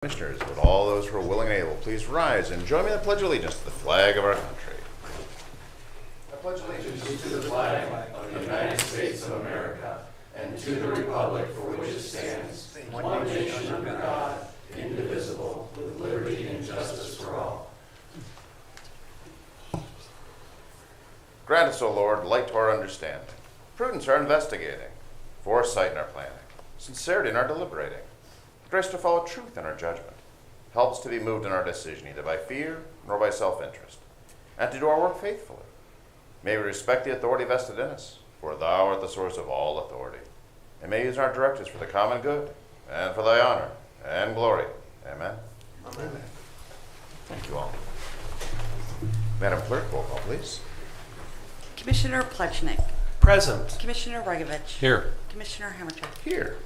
Commissioners, with all those who are willing and able, please rise and join me in the Pledge of Allegiance to the flag of our country. I pledge allegiance to the flag of the United States of America and to the republic for which it stands, one nation under God, indivisible, with liberty and justice for all. Grant us, O Lord, light to our understanding, prudence in our investigating, foresight in our planning, sincerity in our deliberating, grace to follow truth in our judgment, helps to be moved in our decision, neither by fear nor by self-interest, and to do our work faithfully. May we respect the authority vested in us, for thou art the source of all authority, and may use our directives for the common good, and for thy honor and glory. Amen. Amen. Thank you all. Madam Clerk, roll call, please. Commissioner Plechnik. Present. Commissioner Regovich. Here. Commissioner Hammercheck. Here.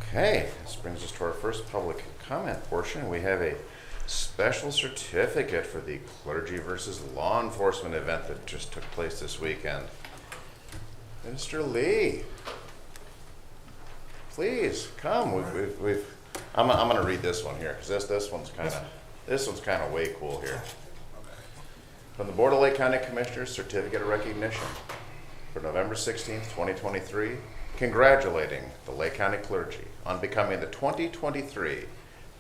Okay, this brings us to our first public comment portion. We have a special certificate for the Clergy versus Law Enforcement event that just took place this weekend. Mr. Lee, please come. I'm going to read this one here because this one's kind of way cool here. From the Board of Lake County Commissioners, Certificate of Recognition for November 16th, 2023. Congratulating the Lake County clergy on becoming the 2023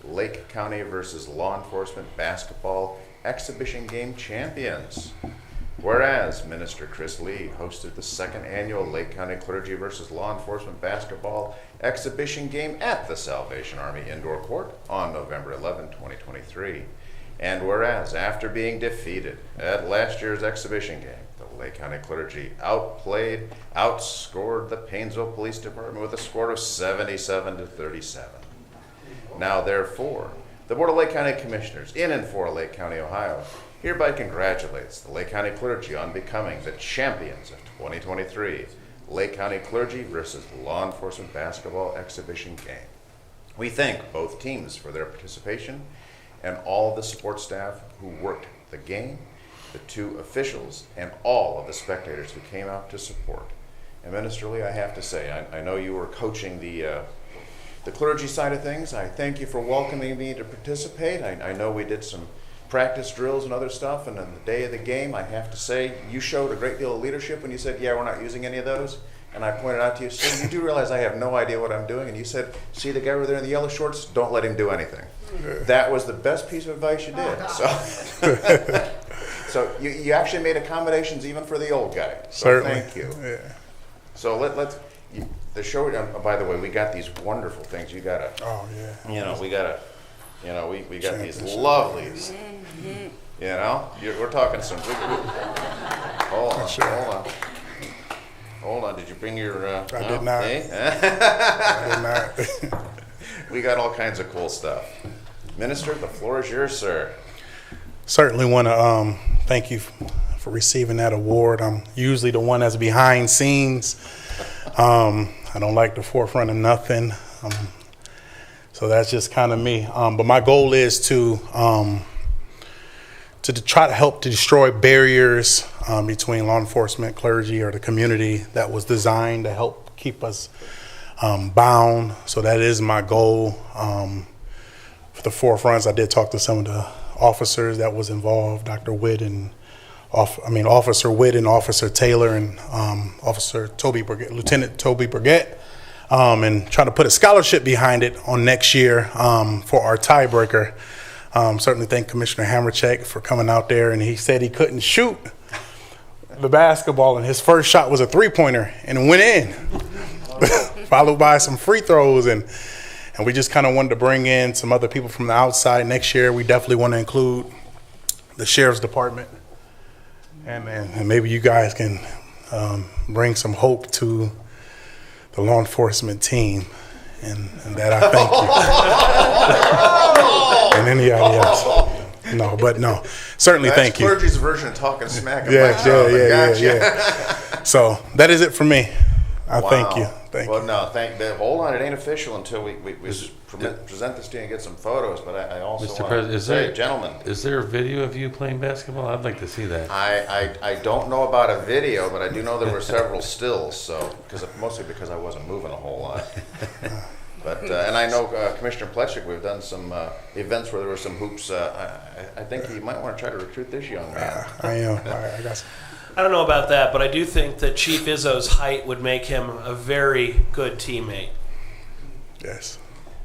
Lake County versus Law Enforcement Basketball Exhibition Game champions. Whereas Minister Chris Lee hosted the second annual Lake County Clergy versus Law Enforcement Basketball Exhibition Game at the Salvation Army Indoor Court on November 11, 2023. And whereas after being defeated at last year's exhibition game, the Lake County Clergy outscored the Paynesville Police Department with a score of 77-37. Now therefore, the Board of Lake County Commissioners in and for Lake County, Ohio, hereby congratulates the Lake County Clergy on becoming the champions of 2023 Lake County Clergy versus Law Enforcement Basketball Exhibition Game. We thank both teams for their participation and all of the support staff who worked the game, the two officials, and all of the spectators who came out to support. And Minister Lee, I have to say, I know you were coaching the clergy side of things. I thank you for welcoming me to participate. I know we did some practice drills and other stuff, and on the day of the game, I have to say, you showed a great deal of leadership when you said, yeah, we're not using any of those. And I pointed out to you, sir, you do realize I have no idea what I'm doing. And you said, see the guy over there in the yellow shorts? Don't let him do anything. That was the best piece of advice you did. So you actually made accommodations even for the old guy. So Certainly. Thank you. Yeah. So the show, by the way, we got these wonderful things. You gotta, Oh yeah. we got these lovelies. We're talking some. Hold on. Did you bring your? I did not. Hey? I did not. We got all kinds of cool stuff. Minister, the floor is yours, sir. Certainly want to thank you for receiving that award. I'm usually the one that's behind scenes. I don't like the forefront of nothing. So that's just kind of me. But my goal is to try to help to destroy barriers between law enforcement, clergy, or the community that was designed to help keep us bound. So that is my goal. For the forefronts, I did talk to some of the officers that was involved, Officer Witt and Officer Taylor and Lieutenant Toby Burgett, and try to put a scholarship behind it on next year for our tiebreaker. Certainly thank Commissioner Hammercheck for coming out there, and he said he couldn't shoot the basketball, and his first shot was a three-pointer, and it went in, followed by some free throws, and we just kind of wanted to bring in some other people from the outside next year. We definitely want to include the Sheriff's Department, and maybe you guys can bring some hope to the law enforcement team, and that I thank you. And anybody else. No. Certainly thank you. That's clergy's version of talking smack. Yeah. So that is it for me. I thank you. Thank you. Hold on. It ain't official until we present this to you and get some photos. But I also Mr. want President, to say, gentlemen, is there a video of you playing basketball? I'd like to see that. I don't know about a video, but I do know there were several stills. So mostly because I wasn't moving a whole lot. But and I know Commissioner Plechik, we've done some events where there were some hoops. I think you might want to try to recruit this young man. I am. I got some. I don't know about that, but I do think that Chief Izzo's height would make him a very good teammate. Yes.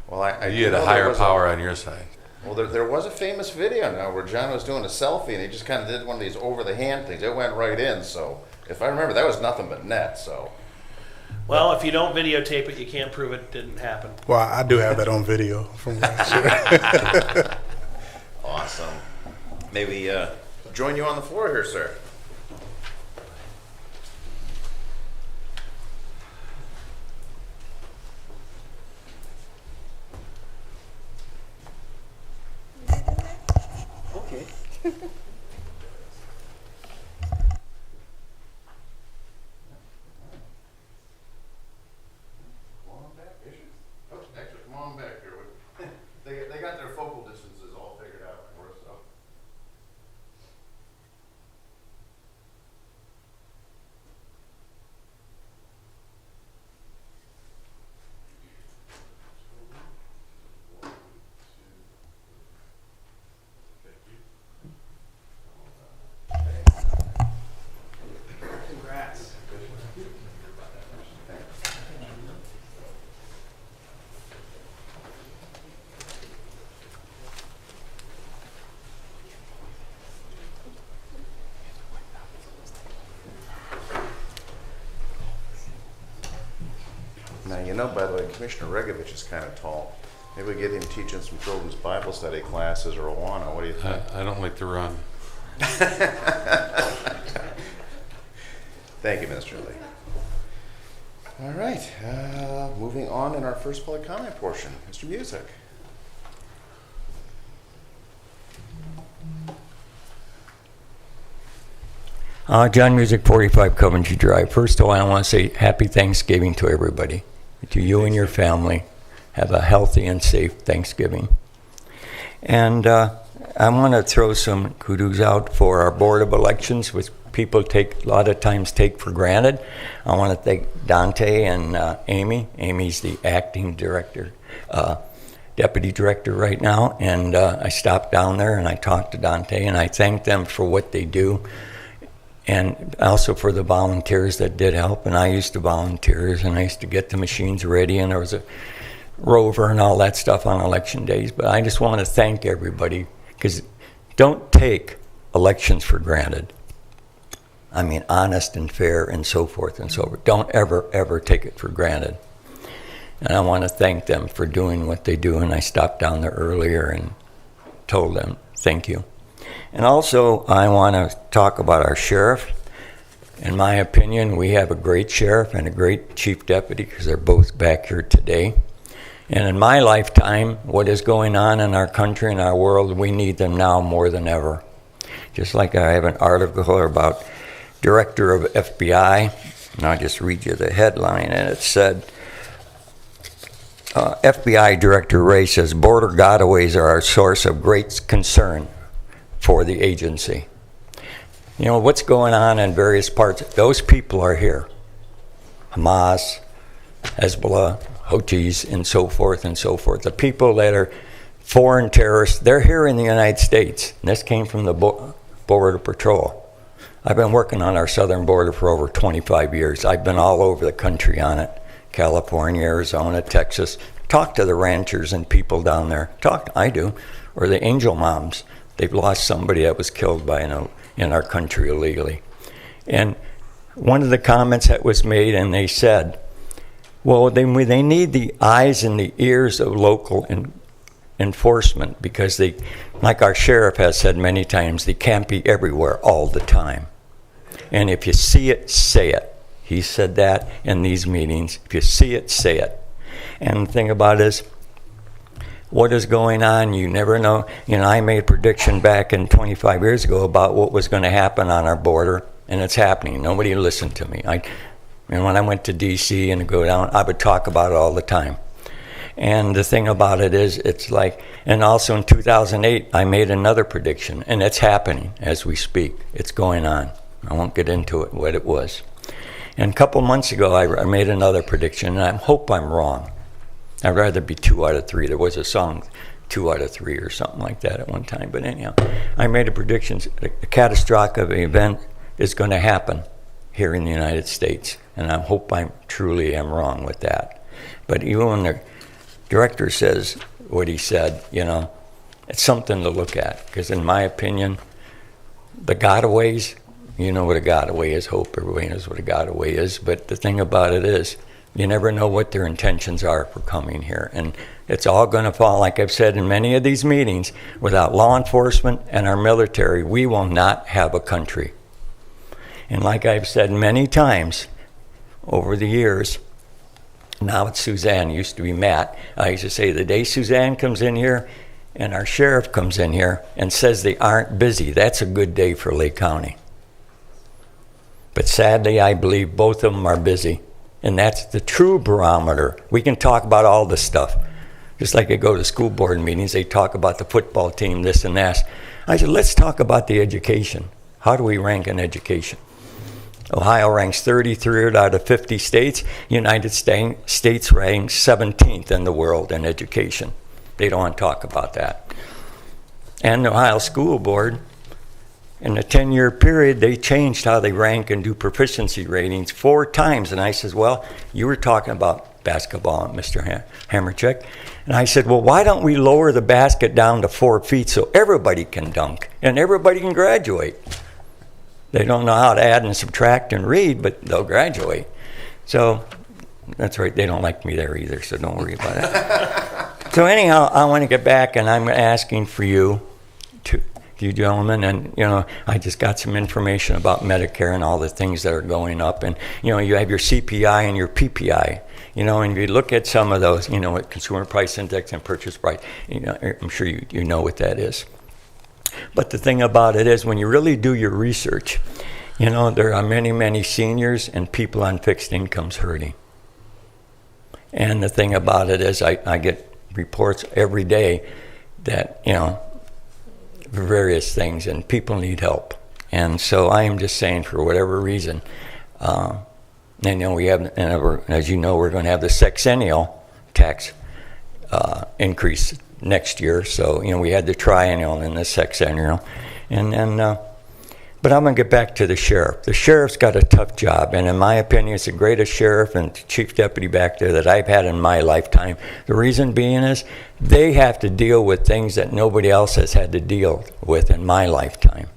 Well, I You do had know a there higher was power on your side. Well, there was a famous video now where John was doing a selfie and he just kind of did one of these over the hand things. It went right in. So if I remember, that was nothing but net. So Well, if you don't videotape it, you can't prove it didn't happen. Well, I do have that on video from last year. awesome. Maybe join you on the floor here, sir. Okay. Come on back, Bishop. Coach, actually, come on back here. They got their focal distances all figured out for us, so. Congrats. Now, you know, by the way, Commissioner Regovich is kind of tall. Maybe we get him teaching some children's Bible study classes or Awana. What do you think? I don't like to run. Thank you, Mr. Lee. All right, moving on in our first public comment portion. Mr. Music. John Music, 45 Coventry Drive. First of all, I want to say happy Thanksgiving to everybody, to you and your family. Have a healthy and safe Thanksgiving. And I want to throw some kudos out for our Board of Elections, which people a lot of times take for granted. I want to thank Dante and Amy. Amy's the acting director, deputy director right now. And I stopped down there and I talked to Dante and I thanked them for what they do. And also for the volunteers that did help. And I used to volunteer and I used to get the machines ready and there was a rover and all that stuff on election days. But I just want to thank everybody because don't take elections for granted. I mean, honest and fair and so forth and so forth. Don't ever, ever take it for granted. And I want to thank them for doing what they do. And I stopped down there earlier and told them, thank you. And also, I want to talk about our sheriff. In my opinion, we have a great sheriff and a great chief deputy because they're both back here today. And in my lifetime, what is going on in our country and our world, we need them now more than ever. Just like I have an article about director of FBI, and I'll just read you the headline, and it said, FBI Director Ray says, border gotaways are our source of great concern for the agency. You know, what's going on in various parts, those people are here. Hamas, Hezbollah, Houthis, and so forth and so forth. The people that are foreign terrorists, they're here in the United States. And this came from the Border Patrol. I've been working on our southern border for over 25 years. I've been all over the country on it. California, Arizona, Texas. Talk to the ranchers and people down there. I do. Or the angel moms. They've lost somebody that was killed by in our country illegally. And one of the comments that was made, and they said, well, they need the eyes and the ears of local enforcement because they, like our sheriff has said many times, they can't be everywhere all the time. And if you see it, say it. He said that in these meetings. If you see it, say it. And the thing about it is, what is going on, you never know. You know, I made a prediction back in 25 years ago about what was going to happen on our border, and it's happening. Nobody listened to me. And when I went to D.C. and go down, I would talk about it all the time. And the thing about it is, it's like, and also in 2008, I made another prediction, and it's happening as we speak. It's going on. I won't get into it, what it was. And a couple months ago, I made another prediction, and I hope I'm wrong. I'd rather be 2 out of 3. There was a song, 2 out of 3 or something like that at one time. But anyhow, I made a prediction. A catastrophic event is going to happen here in the United States. And I hope I truly am wrong with that. But even when the director says what he said, you know, it's something to look at. Because in my opinion, the gotaways, you know what a gotaway is. Hope everybody knows what a gotaway is. But the thing about it is, you never know what their intentions are for coming here. And it's all going to fall, like I've said in many of these meetings, without law enforcement and our military, we will not have a country. And like I've said many times over the years, now it's Suzanne, it used to be Matt. I used to say the day Suzanne comes in here and our sheriff comes in here and says they aren't busy, that's a good day for Lake County. But sadly, I believe both of them are busy. And that's the true barometer. We can talk about all this stuff. Just like I go to school board meetings, they talk about the football team, this and that. I said, let's talk about the education. How do we rank in education? Ohio ranks 33rd out of 50 states. United States ranks 17th in the world in education. They don't want to talk about that. And the Ohio School Board, in a 10-year period, they changed how they rank and do proficiency ratings 4 times. And I says, well, you were talking about basketball, Mr. Hamercheck. And I said, well, why don't we lower the basket down to 4 feet so everybody can dunk and everybody can graduate? They don't know how to add and subtract and read, but they'll graduate. So that's right. They don't like me there either, so don't worry about it. So anyhow, I want to get back, and I'm asking for you gentlemen, and you know, I just got some information about Medicare and all the things that are going up, and you know, you have your CPI and your PPI, you know, and if you look at some of those, you know, what Consumer Price Index and Purchase Price, you know, I'm sure you know what that is. But the thing about it is, when you really do your research, you know, there are many seniors and people on fixed incomes hurting. And the thing about it is, I get reports every day that, you know, various things, and people need help. And so I am just saying, for whatever reason, and you know, we have, and as you know, we're going to have the sexennial tax increase next year. So you know, we had the triennial and the sexennial, and then. But I'm going to get back to the sheriff. The sheriff's got a tough job, and in my opinion, it's the greatest sheriff and chief deputy back there that I've had in my lifetime. The reason being is they have to deal with things that nobody else has had to deal with in my lifetime.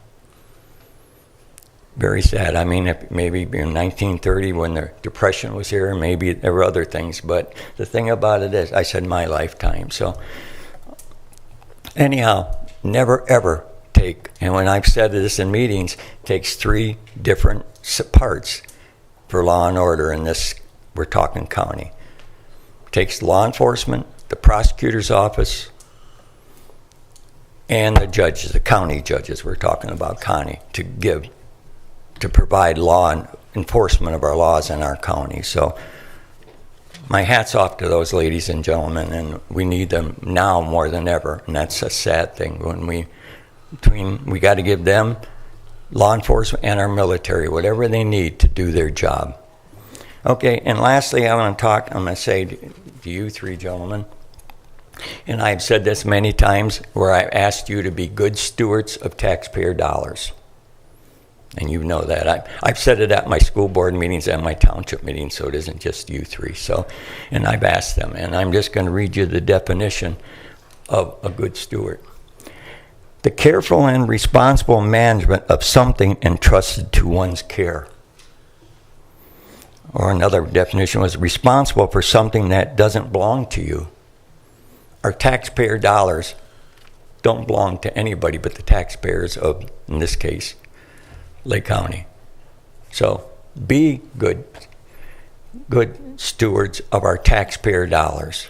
Very sad. I mean, maybe in 1930 when the Depression was here, maybe there were other things, but the thing about it is, I said my lifetime. So anyhow, never ever take, and when I've said this in meetings, takes 3 different parts for law and order in this, we're talking county. It takes law enforcement, the prosecutor's office, and the judges, the county judges, we're talking about county, to provide law and enforcement of our laws in our county. So my hat's off to those ladies and gentlemen, and we need them now more than ever, and that's a sad thing. When we got to give them, law enforcement and our military, whatever they need to do their job. Okay, and lastly, I'm going to say to you 3 gentlemen, and I've said this many times, where I've asked you to be good stewards of taxpayer dollars. And you know that. I've said it at my school board meetings and my township meetings, so it isn't just you 3. So, and I've asked them, and I'm just going to read you the definition of a good steward. The careful and responsible management of something entrusted to one's care. Or another definition was responsible for something that doesn't belong to you. Our taxpayer dollars don't belong to anybody but the taxpayers of, in this case, Lake County. So be good stewards of our taxpayer dollars.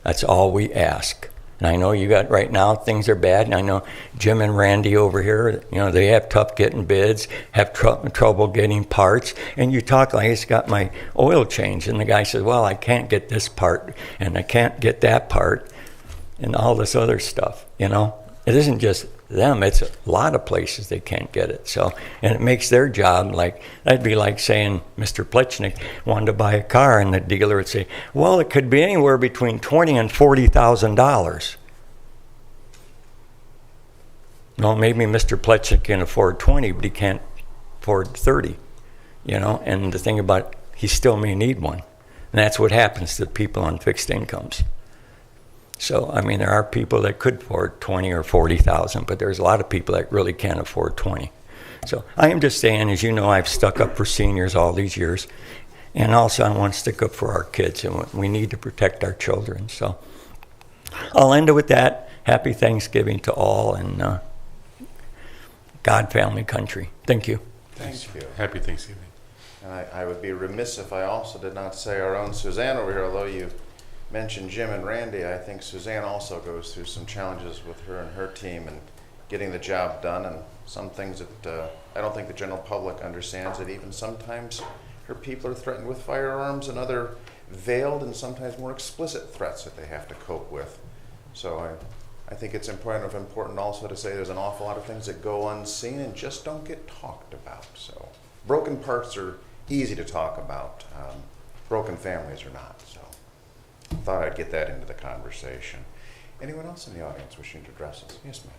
That's all we ask. And I know you got, right now, things are bad, and I know Jim and Randy over here, you know, they have tough getting bids, have trouble getting parts, and you talk like, I just got my oil changed, and the guy says, well, I can't get this part, and I can't get that part, and all this other stuff, you know. It isn't just them, it's a lot of places they can't get it. So, and it makes their job like, that'd be like saying Mr. Plechnik wanted to buy a car and the dealer would say, well, it could be anywhere between $20,000 and $40,000. No, maybe Mr. Plechnik can afford 20, but he can't afford 30, you know? And the thing about, he still may need one. And that's what happens to people on fixed incomes. So, I mean, there are people that could afford 20 or 40,000, but there's a lot of people that really can't afford 20. So I am just saying, as you know, I've stuck up for seniors all these years. And also I want to stick up for our kids, and we need to protect our children. So I'll end it with that. Happy Thanksgiving to all, and God, family, country. Thank you. Thank you. Happy Thanksgiving. And I would be remiss if I also did not say our own Suzanne over here, although you mentioned Jim and Randy. I think Suzanne also goes through some challenges with her and her team and getting the job done, and some things that I don't think the general public understands, that even sometimes her people are threatened with firearms and other veiled and sometimes more explicit threats that they have to cope with. So I think it's important also to say there's an awful lot of things that go unseen and just don't get talked about. So broken parts are easy to talk about. Broken families are not. So I thought I'd get that into the conversation. Anyone else in the audience wishing to address us? Yes, ma'am.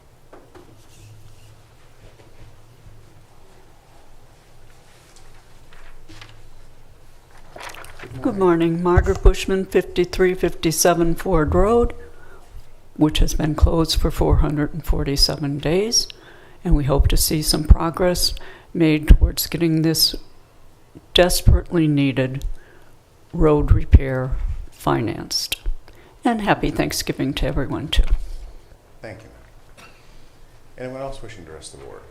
Good morning. Margaret Bushman, 5357 Ford Road, which has been closed for 447 days. And we hope to see some progress made towards getting this desperately needed road repair financed. And happy Thanksgiving to everyone, too. Thank you, ma'am. Anyone else wishing to address the board?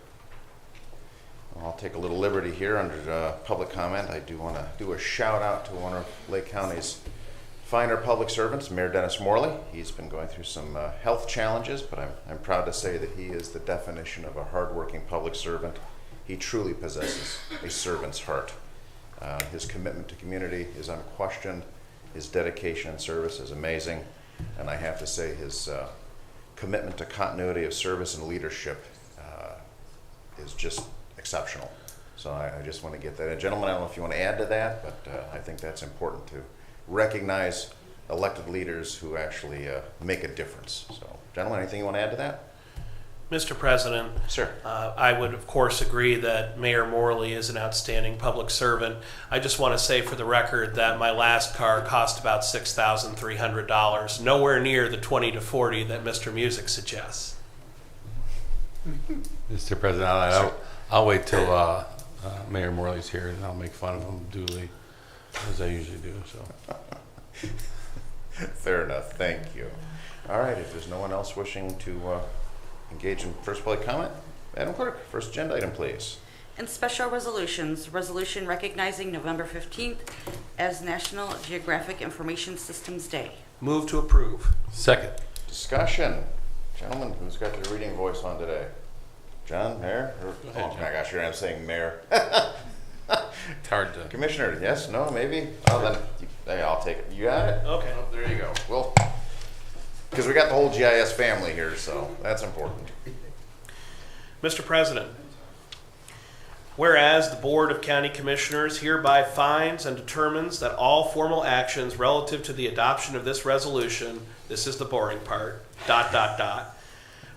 I'll take a little liberty here under public comment. I do want to do a shout out to one of Lake County's finer public servants, Mayor Dennis Morley. He's been going through some health challenges, but I'm proud to say that he is the definition of a hardworking public servant. He truly possesses a servant's heart. His commitment to community is unquestioned. His dedication and service is amazing. And I have to say his commitment to continuity of service and leadership is just exceptional. So I just want to get that. And gentlemen, I don't know if you want to add to that, but I think that's important to recognize elected leaders who actually make a difference. So gentlemen, anything you want to add to that? Mr. President, Sir. I would of course agree that Mayor Morley is an outstanding public servant. I just want to say for the record that my last car cost about $6,300, nowhere near the 20 to 40 that Mr. Music suggests. Mr. President, I'll wait till Mayor Morley's here, and I'll make fun of him duly, as I usually do. So. Fair enough. Thank you. All right. If there's no one else wishing to engage in first public comment, Madam Clerk, first agenda item, please. And special resolutions, resolution recognizing November 15th as National Geographic Information Systems Day. Move to approve. Second. Discussion. Gentlemen, who's got their reading voice on today? John, Mayor? Go ahead, Oh John. my gosh, here I'm saying Mayor. It's hard to. Commissioner, yes, no, maybe? Oh, then hey, I'll take it. You got it? Okay. Oh, there you go. Well, because we got the whole GIS family here, so that's important. Mr. President, whereas the Board of County Commissioners hereby finds and determines that all formal actions relative to the adoption of this resolution, this is the boring part, ...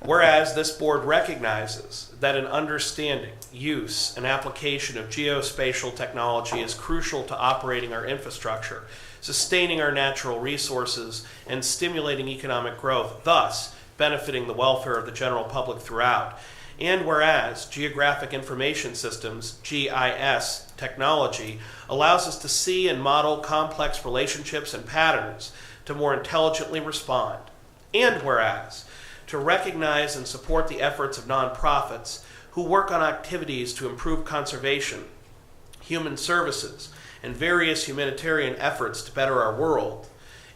Whereas this board recognizes that an understanding, use, and application of geospatial technology is crucial to operating our infrastructure, sustaining our natural resources, and stimulating economic growth, thus benefiting the welfare of the general public throughout. And whereas Geographic Information Systems, GIS, technology allows us to see and model complex relationships and patterns to more intelligently respond. And whereas to recognize and support the efforts of nonprofits who work on activities to improve conservation, human services, and various humanitarian efforts to better our world.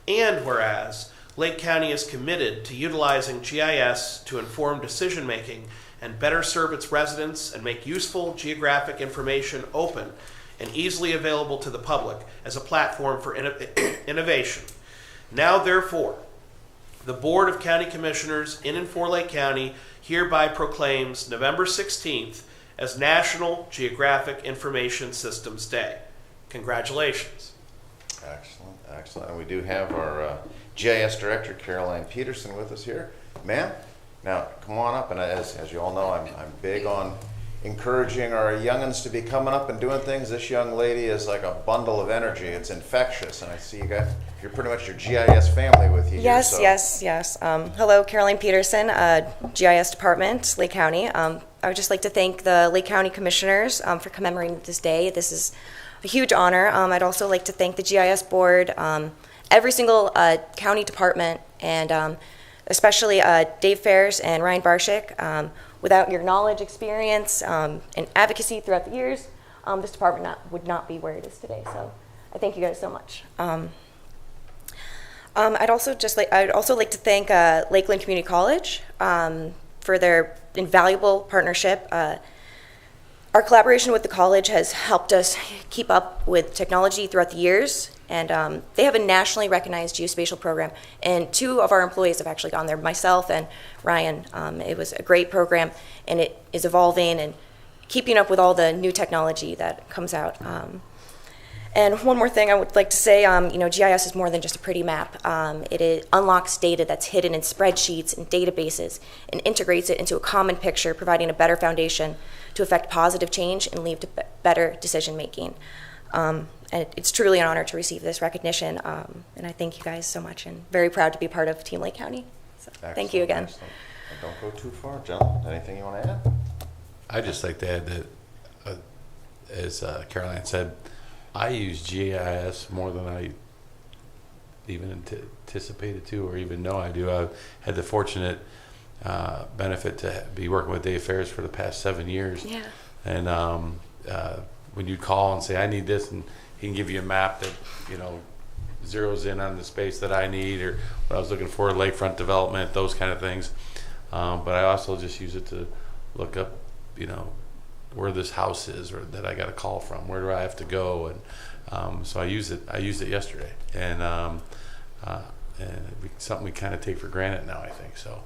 And whereas Lake County is committed to utilizing GIS to inform decision-making and better serve its residents and make useful geographic information open and easily available to the public as a platform for innovation. Now, therefore, the Board of County Commissioners in and for Lake County hereby proclaims November 16th as National Geographic Information Systems Day. Congratulations. Excellent, excellent. And we do have our GIS Director, Caroline Peterson, with us here. Ma'am, now come on up. And as you all know, I'm big on encouraging our youngins to be coming up and doing things. This young lady is like a bundle of energy. It's infectious. And I see you got, you're pretty much your GIS family with you Yes, here. So. yes. Hello, Caroline Peterson, GIS Department, Lake County. I would just like to thank the Lake County Commissioners for commemorating this day. This is a huge honor. I'd also like to thank the GIS Board, every single county department, and especially Dave Ferris and Ryan Barshik. Without your knowledge, experience, and advocacy throughout the years, this department would not be where it is today. So I thank you guys so much. I'd also like to thank Lakeland Community College for their invaluable partnership. Our collaboration with the college has helped us keep up with technology throughout the years, and they have a nationally recognized geospatial program, and 2 of our employees have actually gone there, myself and Ryan. It was a great program, and it is evolving and keeping up with all the new technology that comes out. And one more thing I would like to say, GIS is more than just a pretty map. It unlocks data that's hidden in spreadsheets and databases and integrates it into a common picture, providing a better foundation to affect positive change and lead to better decision making. And it's truly an honor to receive this recognition. And I thank you guys so much, and very proud to be part of Team Lake County. So thank you again. Excellent. And don't go too far, gentlemen. Anything you want to add? I'd just like to add that, as Caroline said, I use GIS more than I even anticipated to or even know I do. I've had the fortunate benefit to be working with Dave Ferris for the past 7 years. Yeah. And when you call and say, I need this, and he can give you a map that, zeroes in on the space that I need or what I was looking for, lakefront development, those kind of things. But I also just use it to look up, where this house is or that I got a call from, where do I have to go, and so I used it yesterday, and something we kind of take for granted now, I think. So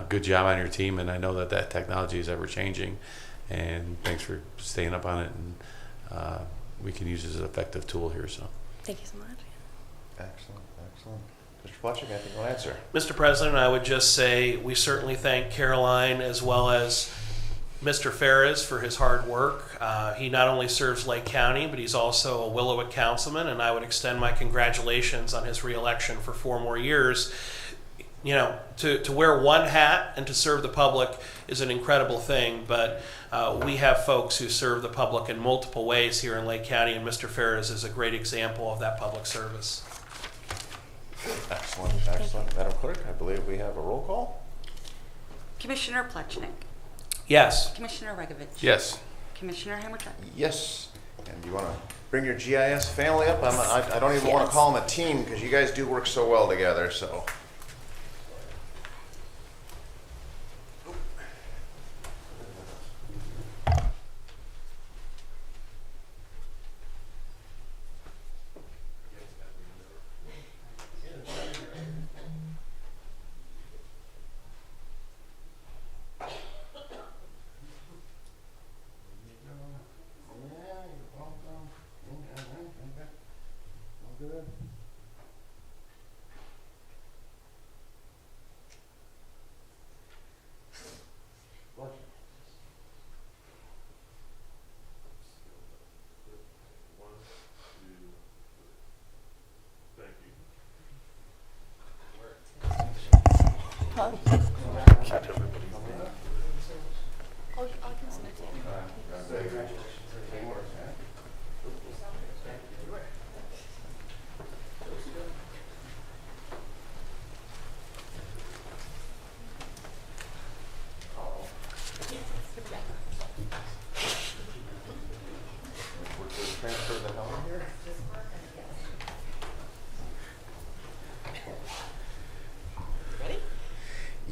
good job on your team, and I know that technology is ever changing, and thanks for staying up on it, and we can use it as an effective tool here. So Thank you so much. Excellent, excellent. Mr. Fletcher, anything you want to answer? Mr. President, I would just say we certainly thank Caroline as well as Mr. Ferris for his hard work. He not only serves Lake County, but he's also a Willowick councilman, and I would extend my congratulations on his reelection for 4 more years. To wear one hat and to serve the public is an incredible thing, but we have folks who serve the public in multiple ways here in Lake County, and Mr. Ferris is a great example of that public service. Excellent, excellent. Madam Clerk, I believe we have a roll call. Commissioner Plechnik. Yes. Commissioner Regovich. yes. Commissioner Hammercheck. Yes. And you want to bring your GIS family up? I don't even want to call them a team because you guys do work so well together. So.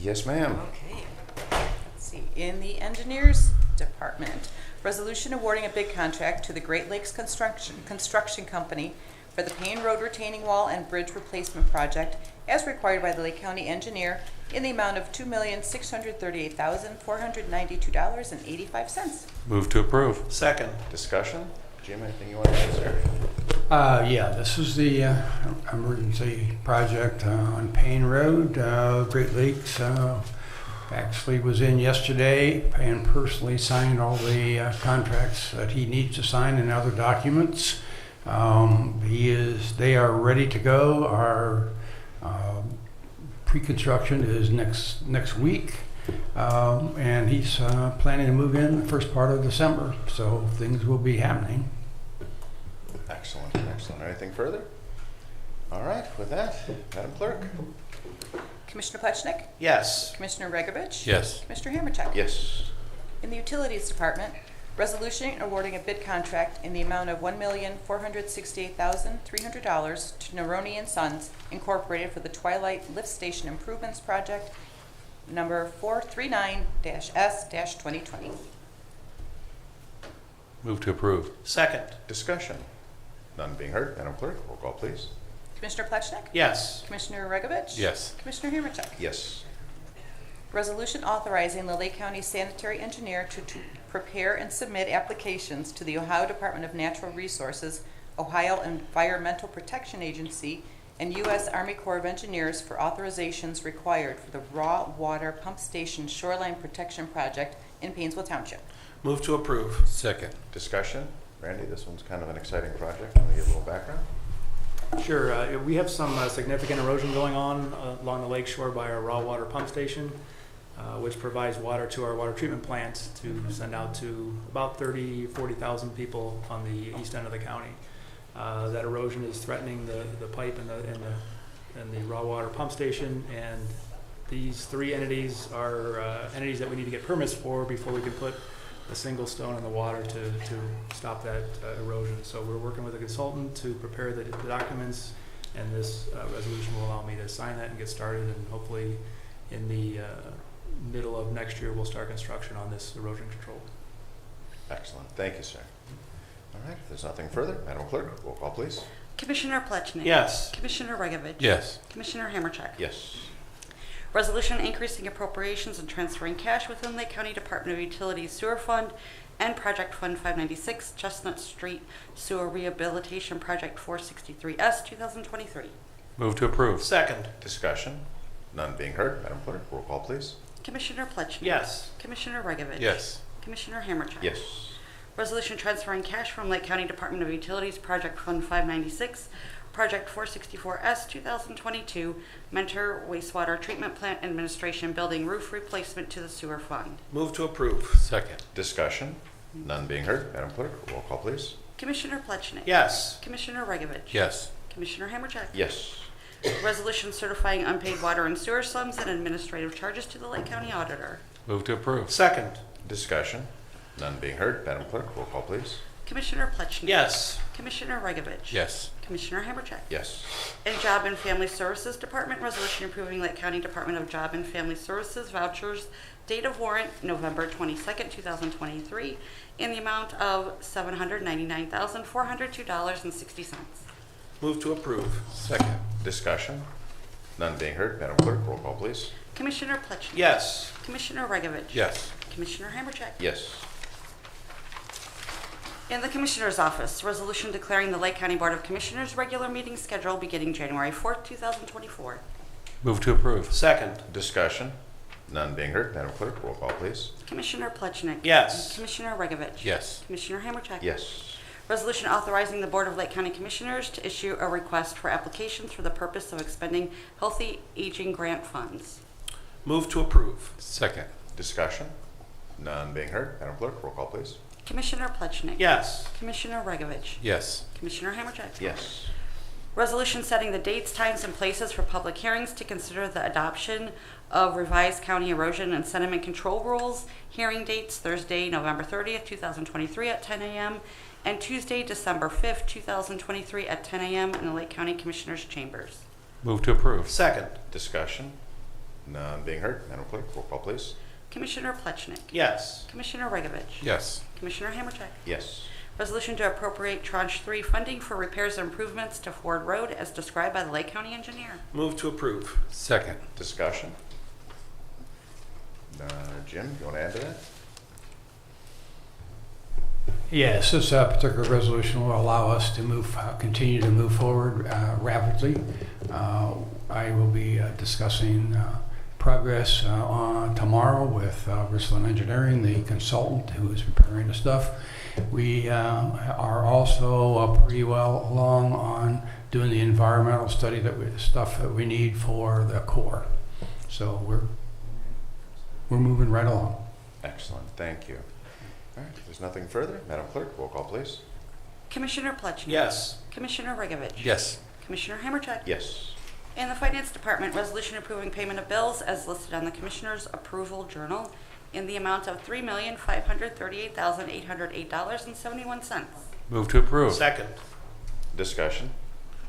Yes, ma'am. Okay, let's see. In the Engineers Department, resolution awarding a bid contract to the Great Lakes Construction Company for the Payne Road retaining wall and bridge replacement project as required by the Lake County Engineer in the amount of $2,638,492.85. Move to approve. Second. Discussion? Jim, anything you want to add, sir? Yeah, this is the emergency project on Payne Road, Great Lakes. Actually was in yesterday and personally signed all the contracts that he needs to sign and other documents. They are ready to go. Our pre-construction is next week, and he's planning to move in the first part of December, so things will be happening. Excellent, excellent. Anything further? All right, with that, Madam Clerk? Commissioner Plechnik? Yes. Commissioner Regovich? Yes. Commissioner Hammercheck? Yes. In the Utilities Department, resolution awarding a bid contract in the amount of $1,468,300 to Neroni and Sons Incorporated for the Twilight Lift Station Improvements Project, number 439-S-2020. Move to approve. Second. Discussion? None being heard. Madam Clerk, roll call, please. Commissioner Plechnik? Yes. Commissioner Regovich? Yes. Commissioner Hammercheck? Yes. Resolution authorizing the Lake County Sanitary Engineer to prepare and submit applications to the Ohio Department of Natural Resources, Ohio Environmental Protection Agency, and U.S. Army Corps of Engineers for authorizations required for the raw water pump station shoreline protection project in Painesville Township. Move to approve. Second. Discussion? Randy, this one's kind of an exciting project. Let me give a little background. Sure. We have some significant erosion going on along the lake shore by our raw water pump station, which provides water to our water treatment plants to send out to about 40,000 people on the east end of the county. That erosion is threatening the pipe and the raw water pump station, and these three entities are entities that we need to get permits for before we can put a single stone in the water to stop that erosion. So we're working with a consultant to prepare the documents, and this resolution will allow me to sign that and get started, and hopefully in the middle of next year we'll start construction on this erosion control. Excellent. Thank you, sir. All right, if there's nothing further, Madam Clerk, roll call, please. Commissioner Plechnik? Yes. Commissioner Regovich? Yes. Commissioner Hammercheck? Yes. Resolution increasing appropriations and transferring cash within Lake County Department of Utilities Sewer Fund and Project Fund 596, Chestnut Street Sewer Rehabilitation Project 463S, 2023. Move to approve. Second. Discussion? None being heard. Madam Clerk, roll call, please. Commissioner Plechnik? Yes. Commissioner Regovich? Yes. Commissioner Hammercheck? Yes. Resolution transferring cash from Lake County Department of Utilities Project Fund 596, Project 464S 2022, Mentor Wastewater Treatment Plant Administration Building Roof Replacement to the Sewer Fund. Move to approve. Second. Discussion? None being heard. Madam Clerk, roll call, please. Commissioner Plechnik? Yes. Commissioner Regovich? Yes. Commissioner Hammercheck? Yes. Resolution certifying unpaid water and sewer sums and administrative charges to the Lake County Auditor. Move to approve. Second. Discussion? None being heard. Madam Clerk, roll call, please. Commissioner Plechnik? Yes. Commissioner Regovich? Yes. Commissioner Hammercheck? Yes. In Job and Family Services Department, resolution approving Lake County Department of Job and Family Services vouchers, date of warrant November 22nd, 2023, in the amount of $799,402.60. Move to approve. Second. Discussion? None being heard. Madam Clerk, roll call, please. Commissioner Plechnik? Yes. Commissioner Regovich? Yes. Commissioner Hammercheck? Yes. In the Commissioner's Office, resolution declaring the Lake County Board of Commissioners regular meeting schedule beginning January 4th, 2024. Move to approve. Second. Discussion? None being heard. Madam Clerk, roll call, please. Commissioner Plechnik? Yes. Commissioner Regovich? Yes. Commissioner Hammercheck? Yes. Resolution authorizing the Board of Lake County Commissioners to issue a request for applications for the purpose of expending healthy aging grant funds. Move to approve. Second. Discussion? None being heard. Madam Clerk, roll call, please. Commissioner Plechnik? Yes. Commissioner Regovich? Yes. Commissioner Hammercheck? Yes. Resolution setting the dates, times, and places for public hearings to consider the adoption of revised county erosion and sediment control rules. Hearing dates Thursday, November 30th, 2023 at 10 a.m. and Tuesday, December 5th, 2023 at 10 a.m. in the Lake County Commissioners' Chambers. Move to approve. Second. Discussion? None being heard. Madam Clerk, roll call, please. Commissioner Plechnik? Yes. Commissioner Regovich? Yes. Commissioner Hammercheck? Yes. Resolution to appropriate tranche 3 funding for repairs and improvements to Ford Road as described by the Lake County Engineer. Move to approve. Second. Discussion? Jim, you want to add to that? Yes, this particular resolution will allow us to continue to move forward rapidly. I will be discussing progress on tomorrow with Richland Engineering, the consultant who is preparing the stuff. We are also pretty well along on doing the environmental study stuff that we need for the core. So we're moving right along. Excellent, thank you. All right, if there's nothing further, Madam Clerk, roll call, please. Commissioner Plechner. Yes. Commissioner Rigovich. Yes. Commissioner Hammercheck. Yes. In the Finance Department, resolution approving payment of bills as listed on the Commissioner's Approval Journal in the amount of $3,538,808.71. Move to approve. Second. Discussion?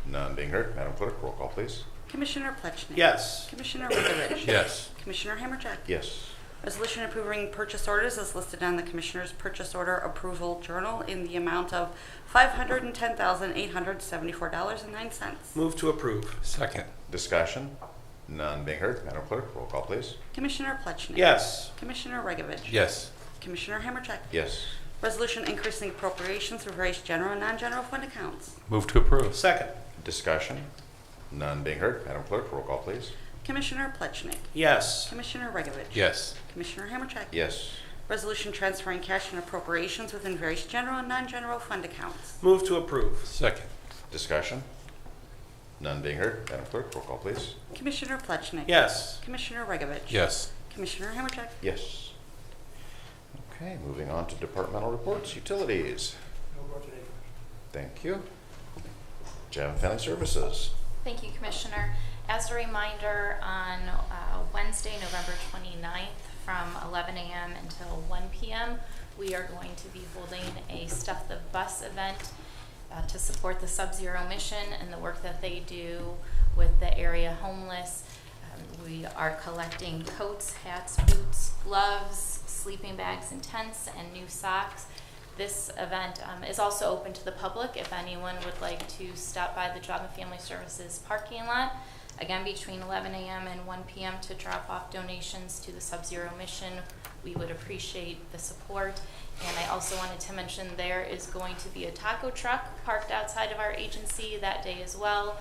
None being heard. Madam Clerk, roll call, please. Commissioner Plechner. Yes. Commissioner Rigovich. Yes. Commissioner Hammercheck. Yes. Resolution approving purchase orders as listed on the Commissioner's Purchase Order Approval Journal in the amount of $510,874.09. Move to approve. Second. Discussion? None being heard. Madam Clerk, roll call, please. Commissioner Plechner. Yes. Commissioner Rigovich. Yes. Commissioner Hammercheck. Yes. Resolution increasing appropriations for various general and non-general fund accounts. Move to approve. Second. Discussion? None being heard. Madam Clerk, roll call, please. Commissioner Plechner. Yes. Commissioner Rigovich. Yes. Commissioner Hammercheck. Yes. Resolution transferring cash and appropriations within various general and non-general fund accounts. Move to approve. Second. Discussion? None being heard. Madam Clerk, roll call, please. Commissioner Plechner. Yes. Commissioner Rigovich. Yes. Commissioner Hammercheck. Yes. Okay, moving on to departmental reports. Utilities. Thank you. Job and Family Services. Thank you, Commissioner. As a reminder, on Wednesday, November 29th, from 11 a.m. until 1 p.m., we are going to be holding a Stuff the Bus event to support the Sub-Zero mission and the work that they do with the area homeless. We are collecting coats, hats, boots, gloves, sleeping bags and tents, and new socks. This event is also open to the public if anyone would like to stop by the Job and Family Services parking lot, again between 11 a.m. and 1 p.m. to drop off donations to the Sub-Zero mission. We would appreciate the support. And I also wanted to mention there is going to be a taco truck parked outside of our agency that day as well.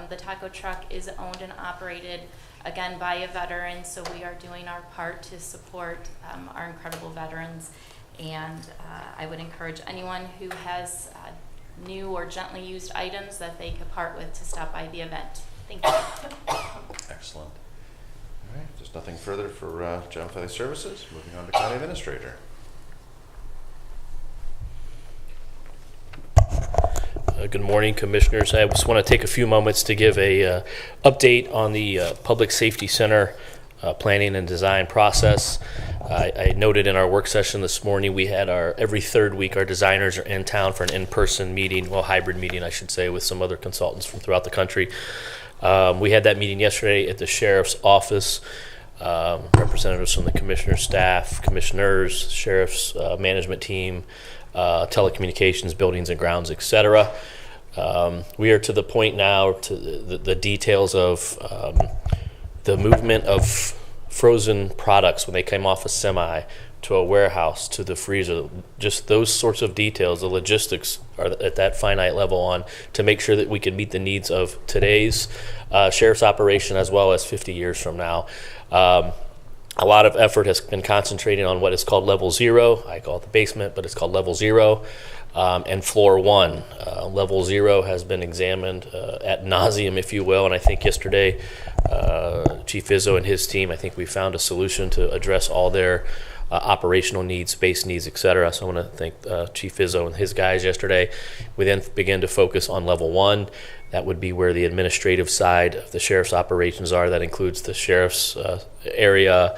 The taco truck is owned and operated, again, by a veteran, so we are doing our part to support our incredible veterans. And I would encourage anyone who has new or gently used items that they could part with to stop by the event. Thank you. Excellent. All right, there's nothing further for Job and Family Services. Moving on to County Administrator. Good morning, Commissioners. I just want to take a few moments to give a update on the Public Safety Center planning and design process. I noted in our work session this morning, we had every third week our designers are in town for an in-person meeting, well, hybrid meeting, I should say, with some other consultants from throughout the country. We had that meeting yesterday at the Sheriff's Office. Representatives from the Commissioner's staff, Commissioners, Sheriff's management team, telecommunications, buildings and grounds, etc. We are to the point now to the details of the movement of frozen products when they came off a semi to a warehouse to the freezer. Just those sorts of details, the logistics are at that finite level on to make sure that we can meet the needs of today's sheriff's operation as well as 50 years from now. A lot of effort has been concentrating on what is called level 0. I call it the basement, but it's called level 0, and floor 1. Level 0 has been examined ad nauseum, if you will, and I think yesterday Chief Izzo and his team, I think we found a solution to address all their operational needs, space needs, etc. So I want to thank Chief Izzo and his guys yesterday. We then began to focus on level 1. That would be where the administrative side of the sheriff's operations are. That includes the sheriff's area,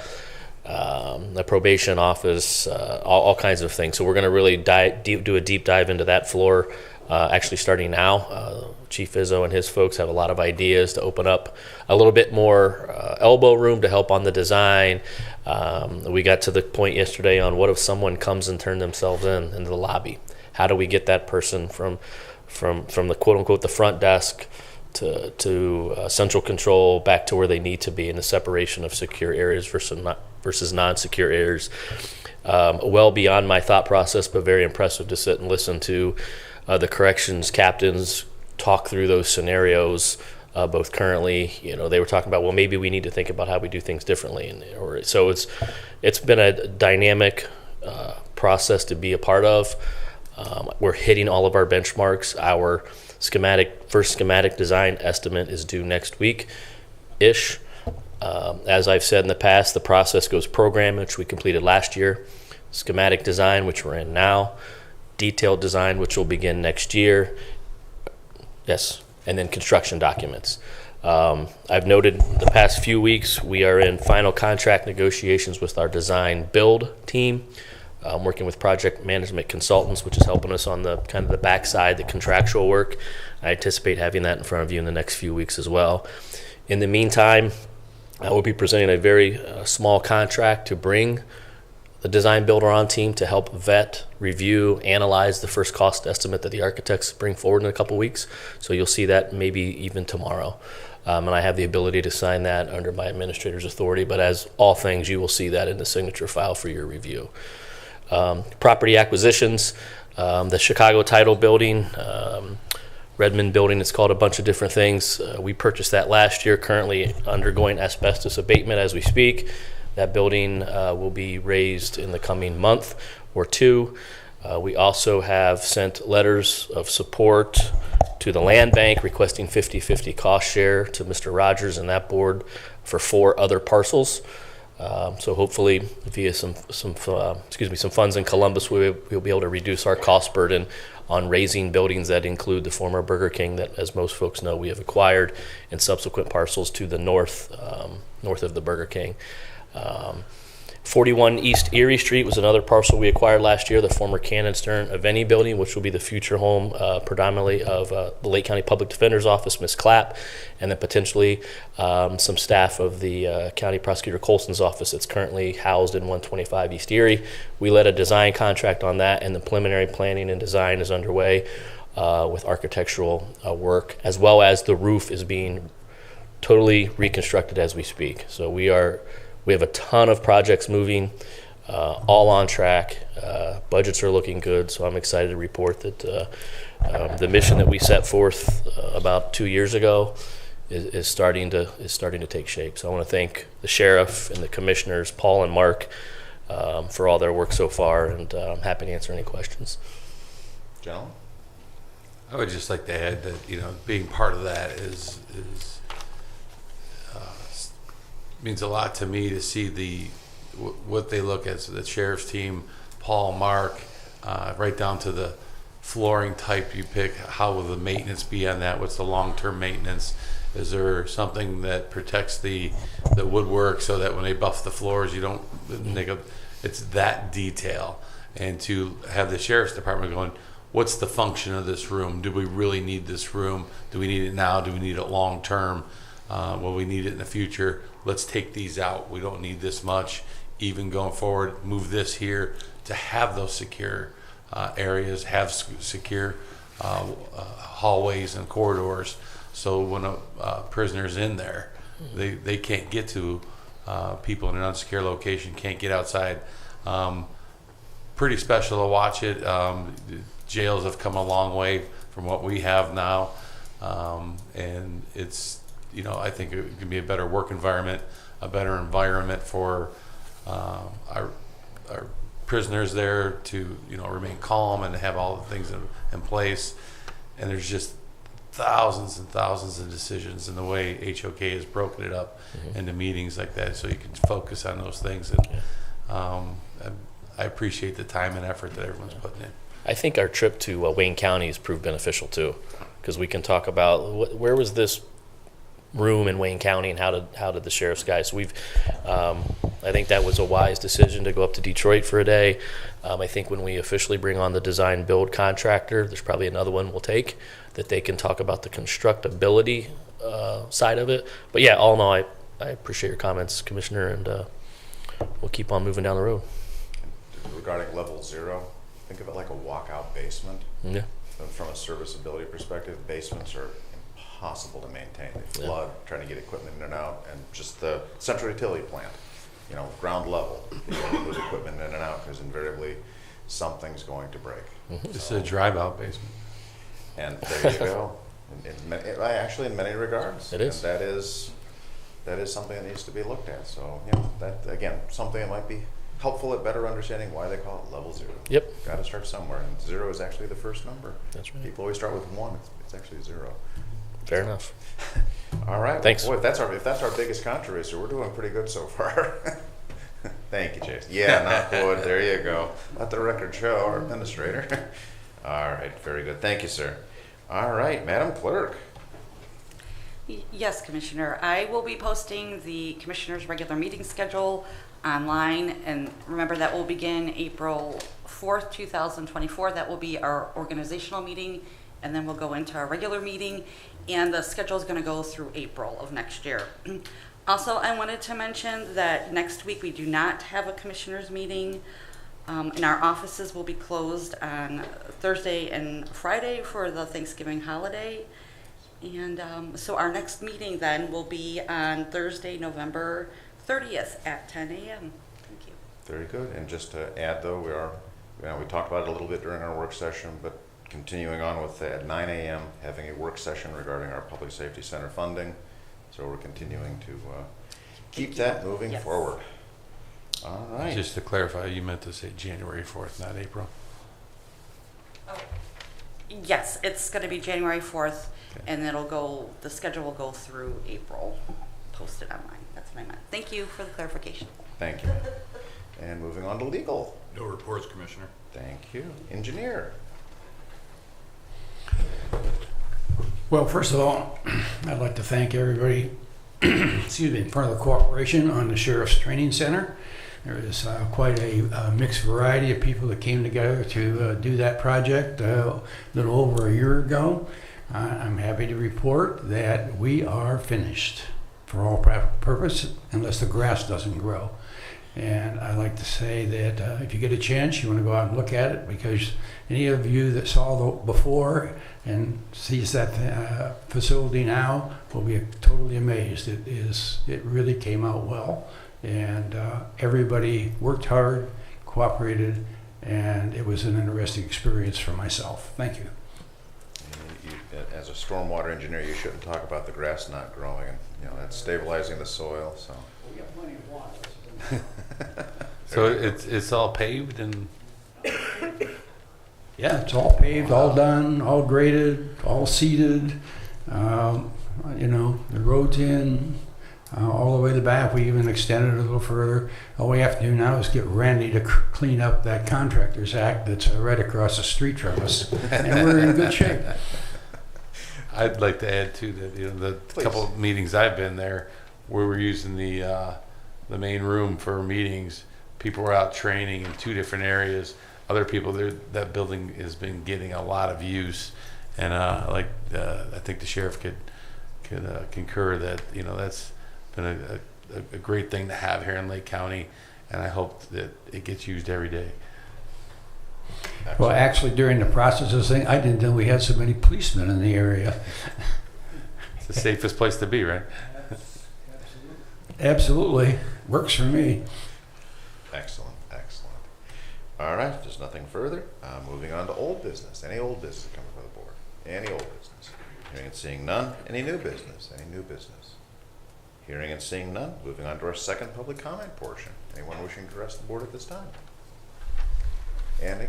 the probation office, all kinds of things. So we're going to really do a deep dive into that floor, actually starting now. Chief Izzo and his folks have a lot of ideas to open up a little bit more elbow room to help on the design. We got to the point yesterday on what if someone comes and turns themselves into the lobby. how do we get that person from the quote unquote the front desk to central control back to where they need to be, in the separation of secure areas versus non-secure areas. Well beyond my thought process, but very impressive to sit and listen to the corrections captains talk through those scenarios. Both currently, they were talking about, well, maybe we need to think about how we do things differently, so it's been a dynamic process to be a part of. We're hitting all of our benchmarks. Our first schematic design estimate is due next week-ish. As I've said in the past, the process goes program, which we completed last year, schematic design, which we're in now, detailed design, which will begin next year, yes, and then construction documents. I've noted the past few weeks we are in final contract negotiations with our design build team. I'm working with project management consultants, which is helping us on the kind of the backside, the contractual work. I anticipate having that in front of you in the next few weeks as well. In the meantime, I will be presenting a very small contract to bring the design builder on team to help vet, review, analyze the first cost estimate that the architects bring forward in a couple weeks. So you'll see that maybe even tomorrow. And I have the ability to sign that under my administrator's authority, but as all things, you will see that in the signature file for your review. Property acquisitions, the Chicago Title Building, Redmond Building, it's called a bunch of different things. We purchased that last year, currently undergoing asbestos abatement as we speak. That building will be raised in the coming month or two. We also have sent letters of support to the land bank requesting 50-50 cost share to Mr. Rogers and that board for 4 other parcels. So hopefully via some funds in Columbus, we'll be able to reduce our cost burden on raising buildings that include the former Burger King that, as most folks know, we have acquired, and subsequent parcels to the north of the Burger King. 41 East Erie Street was another parcel we acquired last year, the former Cannon Stern Aveni building, which will be the future home predominantly of the Lake County Public Defender's Office, Ms. Clapp, and then potentially some staff of the County Prosecutor Colson's office that's currently housed in 125 East Erie. We led a design contract on that, and the preliminary planning and design is underway with architectural work, as well as the roof is being totally reconstructed as we speak. So we have a ton of projects moving, all on track. Budgets are looking good, so I'm excited to report that the mission that we set forth about 2 years ago is starting to take shape. So I want to thank the sheriff and the commissioners, Paul and Mark, for all their work so far, and I'm happy to answer any questions. John? I would just like to add that, being part of that means a lot to me to see what they look at. So the sheriff's team, Paul, Mark, right down to the flooring type you pick. How will the maintenance be on that? What's the long-term maintenance? Is there something that protects the woodwork so that when they buff the floors, it's that detail. And to have the sheriff's department going, what's the function of this room? Do we really need this room? Do we need it now? Do we need it long-term? Will we need it in the future? Let's take these out. We don't need this much. Even going forward, move this here to have those secure areas, have secure hallways and corridors. So when a prisoner's in there, they can't get to people in an unsecure location, can't get outside. Pretty special to watch it. Jails have come a long way from what we have now. And it's, I think it can be a better work environment, a better environment for our prisoners there to, remain calm and have all the things in place. And there's just thousands and thousands of decisions in the way HOK has broken it up into meetings like that, so you can focus on those things. And I appreciate the time and effort that everyone's putting in. I think our trip to Wayne County has proved beneficial too, because we can talk about where was this room in Wayne County and how did the sheriff's guys. So I think that was a wise decision to go up to Detroit for a day. I think when we officially bring on the design build contractor, there's probably another one we'll take that they can talk about the constructability side of it. But yeah, all in all, I appreciate your comments, Commissioner, and we'll keep on moving down the road. Regarding level 0, think of it like a walkout basement. Yeah. From a serviceability perspective, basements are impossible to maintain. They flood, trying to get equipment in and out, and just the central utility plant, ground level, move equipment in and out, because invariably something's going to break. It's a drive-out basement. And there you go. Actually, in many regards, It is. And that is something that needs to be looked at. So, that again, something that might be helpful at better understanding why they call it level 0. Yep. Got to start somewhere, and 0 is actually the first number. That's right. People always start with 1. It's actually 0. Fair enough. All right. Thanks. Boy, if that's our biggest controversy, we're doing pretty good so far. Thank you, Jason. Yeah, knock wood. There you go. Let the record show, our administrator. All right. Very good. Thank you, sir. All right, Madam Clerk. Yes, Commissioner. I will be posting the Commissioner's regular meeting schedule online, and remember that will begin April 4th, 2024. That will be our organizational meeting, and then we'll go into our regular meeting, and the schedule is going to go through April of next year. Also, I wanted to mention that next week we do not have a Commissioners meeting, and our offices will be closed on Thursday and Friday for the Thanksgiving holiday. And so our next meeting then will be on Thursday, November 30th at 10 a.m. Thank you. Very good. And just to add, though, we talked about it a little bit during our work session, but continuing on with at 9 a.m. having a work session regarding our Public Safety Center funding. So we're continuing to keep that moving forward. All right. Just to clarify, you meant to say January 4th, not April? Oh. Yes, it's going to be January 4th, and the schedule will go through April, posted online. That's what I meant. Thank you for the clarification. Thank you. And moving on to legal. No reports, Commissioner. Thank you. Engineer. Well, first of all, I'd like to thank everybody for the cooperation on the Sheriff's Training Center. There is quite a mixed variety of people that came together to do that project a little over a year ago. I'm happy to report that we are finished for all practical purpose, unless the grass doesn't grow. And I like to say that if you get a chance, you want to go out and look at it, because any of you that saw the before and sees that facility now will be totally amazed. It really came out well, and everybody worked hard, cooperated, and it was an interesting experience for myself. Thank you. As a stormwater engineer, you shouldn't talk about the grass not growing, and that's stabilizing the soil. So We got plenty of water. So it's all paved and Yeah, it's all paved, all done, all graded, all seeded. The road's in all the way to the back. We even extended it a little further. All we have to do now is get Randy to clean up that Contractors Act that's right across the street from us, and we're in good shape. I'd like to add too that the couple of meetings I've been there, where we're using the main room for meetings, people were out training in 2 different areas. Other people there, that building has been getting a lot of use, and I think the sheriff could concur that that's been a great thing to have here in Lake County, and I hope that it gets used every day. Well, actually, during the process of this thing, I didn't know we had so many policemen in the area. It's the safest place to be, right? Absolutely. Works for me. excellent. All right, if there's nothing further, moving on to old business. Any old business coming before the board? Any old business? Hearing and seeing none. Any new business? Hearing and seeing none. Moving on to our second public comment portion. Anyone wishing to address the board at this time? And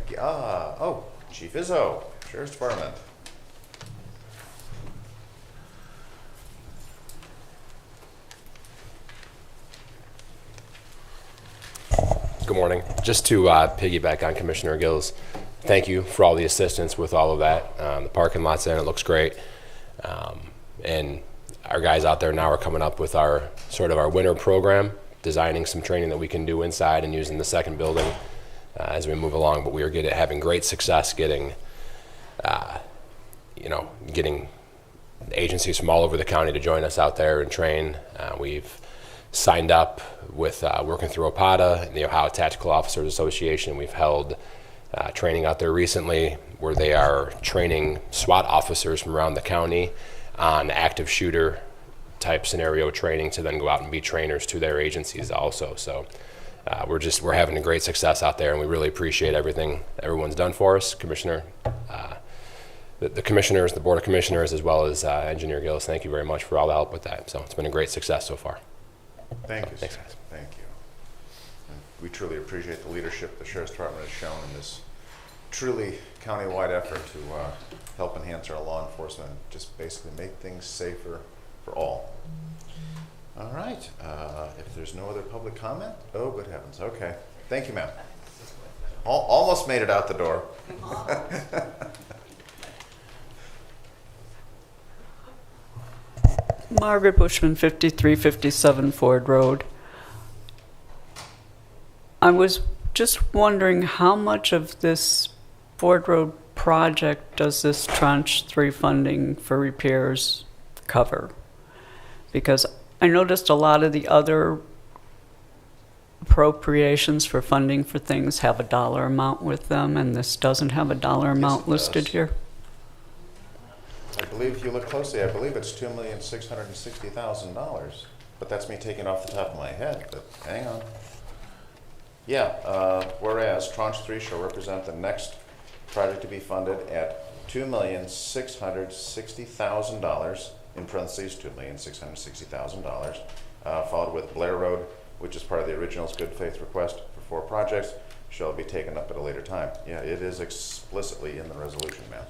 Chief Izzo, Sheriff's Department. Good morning. Just to piggyback on Commissioner Gill's, thank you for all the assistance with all of that. The parking lot's in, it looks great. And our guys out there now are coming up with our winter program, designing some training that we can do inside and using the second building as we move along. But we are having great success getting agencies from all over the county to join us out there and train. We've signed up with working through OPATA and the Ohio Tactical Officers Association. We've held training out there recently where they are training SWAT officers from around the county on active shooter type scenario training to then go out and be trainers to their agencies also. So we're having a great success out there, and we really appreciate everything everyone's done for us. Commissioner, the commissioners, the Board of Commissioners, as well as Engineer Gillis, thank you very much for all the help with that. So it's been a great success so far. Thank you. Thanks, guys. Thank you. And we truly appreciate the leadership the Sheriff's Department has shown in this truly county-wide effort to help enhance our law enforcement, just basically make things safer for all. All right. If there's no other public comment, oh, good heavens. Okay. Thank you, ma'am. Almost made it out the door. Margaret Bushman, 5357 Ford Road. I was just wondering how much of this Ford Road project does this Tranche 3 funding for repairs cover? Because I noticed a lot of the other appropriations for funding for things have a dollar amount with them, and this doesn't have a dollar amount listed here. I believe if you look closely, I believe it's $2,660,000, but that's me taking off the top of my head, but hang on. Yeah, whereas Tranche 3 shall represent the next project to be funded at $2,660,000, in parentheses, $2,660,000, followed with Blair Road, which is part of the original's good faith request for 4 projects, shall be taken up at a later time. Yeah, it is explicitly in the resolution, ma'am.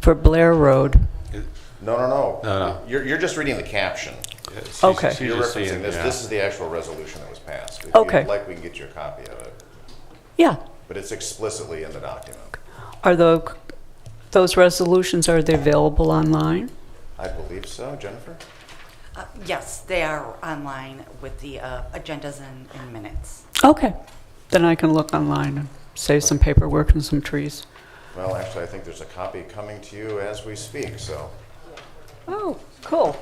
For Blair Road. No. You're just reading the caption. Okay. So you're referencing this. This is the actual resolution that was passed. If Okay. you'd like, we can get you a copy of it. Yeah. But it's explicitly in the document. Are those resolutions, are they available online? I believe so. Jennifer? Yes, they are online with the agendas and minutes. Okay. Then I can look online and save some paperwork and some trees. Well, actually, I think there's a copy coming to you as we speak, so. Oh, cool.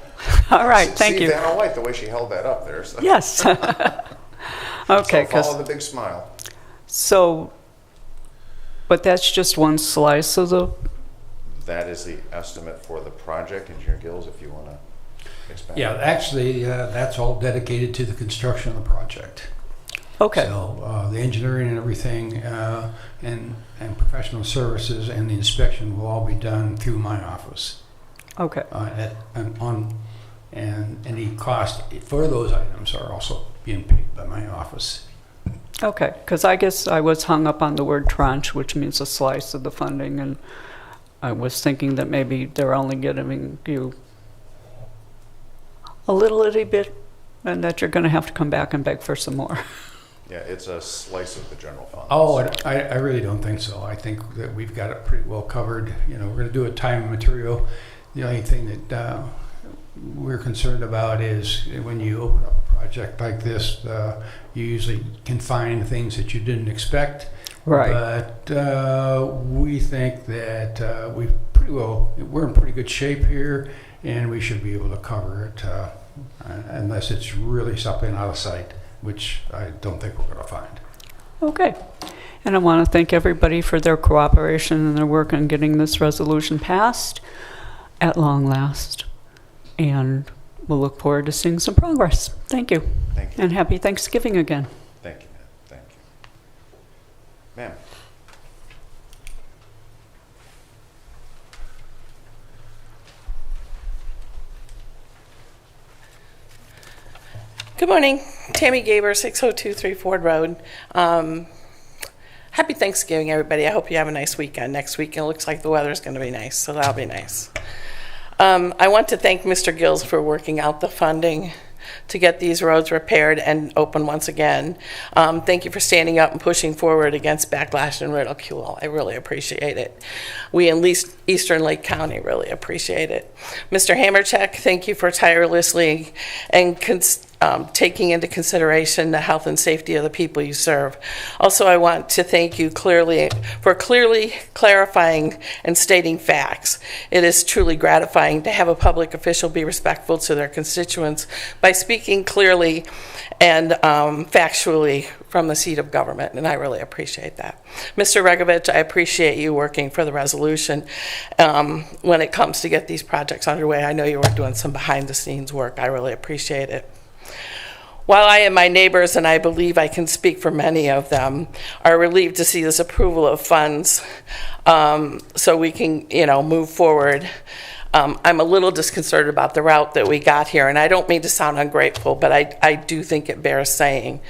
All right, thank you. See Vanna White, the way she held that up there. So. Yes. Okay. So follow the big smile. So, but that's just one slice of the... That is the estimate for the project. Engineer Gills, if you want to expand. Yeah, actually, that's all dedicated to the construction of the project. Okay. So the engineering and everything, and professional services and the inspection will all be done through my office. Okay. And any cost for those items are also being paid by my office. Okay, because I guess I was hung up on the word tranche, which means a slice of the funding, and I was thinking that maybe they're only giving you a little itty bit, and that you're going to have to come back and beg for some more. Yeah, it's a slice of the general fund. Oh, I really don't think so. I think that we've got it pretty well covered. You know, we're going to do a time and material. The only thing that we're concerned about is when you open up a project like this, you usually can find things that you didn't expect. Right. But we think that we're in pretty good shape here, and we should be able to cover it unless it's really something out of sight, which I don't think we're going to find. Okay. And I want to thank everybody for their cooperation and their work on getting this resolution passed at long last. And we'll look forward to seeing some progress. Thank you. Thank you. And happy Thanksgiving again. Thank you, ma'am. Thank you. Ma'am. Good morning. Tammy Gaber, 6023 Ford Road. Happy Thanksgiving, everybody. I hope you have a nice weekend next week. It looks like the weather's going to be nice, so that'll be nice. I want to thank Mr. Gills for working out the funding to get these roads repaired and open once again. Thank you for standing up and pushing forward against backlash and ridicule. I really appreciate it. We in Eastern Lake County really appreciate it. Mr. Hamercheck, thank you for tirelessly and taking into consideration the health and safety of the people you serve. Also, I want to thank you for clearly clarifying and stating facts. It is truly gratifying to have a public official be respectful to their constituents by speaking clearly and factually from the seat of government, and I really appreciate that. Mr. Regovich, I appreciate you working for the resolution when it comes to get these projects underway. I know you were doing some behind-the-scenes work. I really appreciate it. While I and my neighbors, and I believe I can speak for many of them, are relieved to see this approval of funds so we can, move forward, I'm a little disconcerted about the route that we got here, and I don't mean to sound ungrateful, but I do think it bears saying.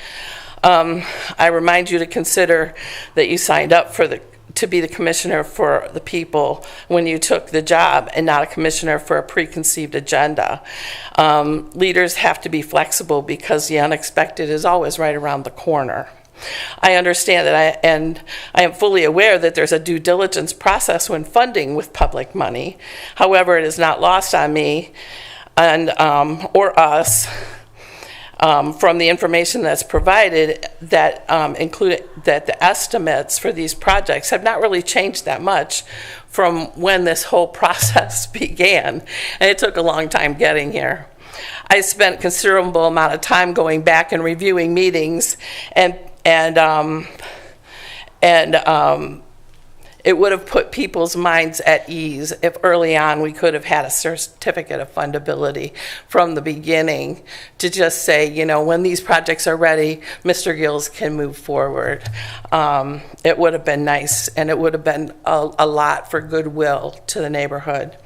I remind you to consider that you signed up to be the commissioner for the people when you took the job, and not a commissioner for a preconceived agenda. Leaders have to be flexible because the unexpected is always right around the corner. I understand that I am fully aware that there's a due diligence process when funding with public money. However, it is not lost on me and or us from the information that's provided that included that the estimates for these projects have not really changed that much from when this whole process began, and it took a long time getting here. I spent a considerable amount of time going back and reviewing meetings, and it would have put people's minds at ease if early on we could have had a certificate of fundability from the beginning to just say, when these projects are ready, Mr. Gills can move forward. It would have been nice, and it would have been a lot for goodwill to the neighborhood.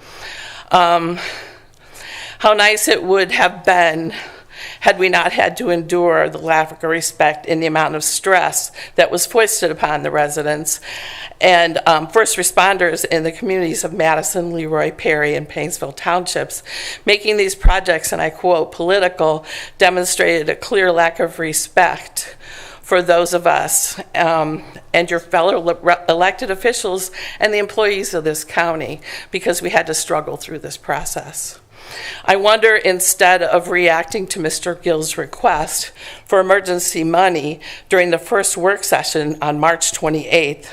How nice it would have been had we not had to endure the lack of respect in the amount of stress that was foisted upon the residents and first responders in the communities of Madison, Leroy, Perry, and Painesville townships. Making these projects, and I quote, political, demonstrated a clear lack of respect for those of us and your fellow elected officials and the employees of this county, because we had to struggle through this process. I wonder, instead of reacting to Mr. Gill's request for emergency money during the first work session on March 28th,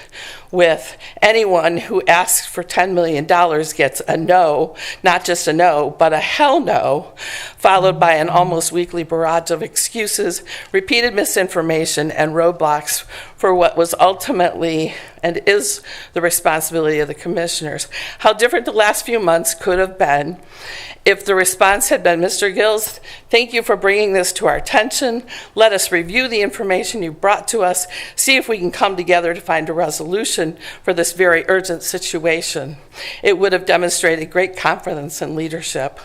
with anyone who asks for $10 million gets a no, not just a no, but a hell no, followed by an almost weekly barrage of excuses, repeated misinformation, and roadblocks for what was ultimately and is the responsibility of the commissioners. How different the last few months could have been if the response had been, Mr. Gills, thank you for bringing this to our attention. Let us review the information you brought to us, see if we can come together to find a resolution for this very urgent situation. It would have demonstrated great confidence and leadership.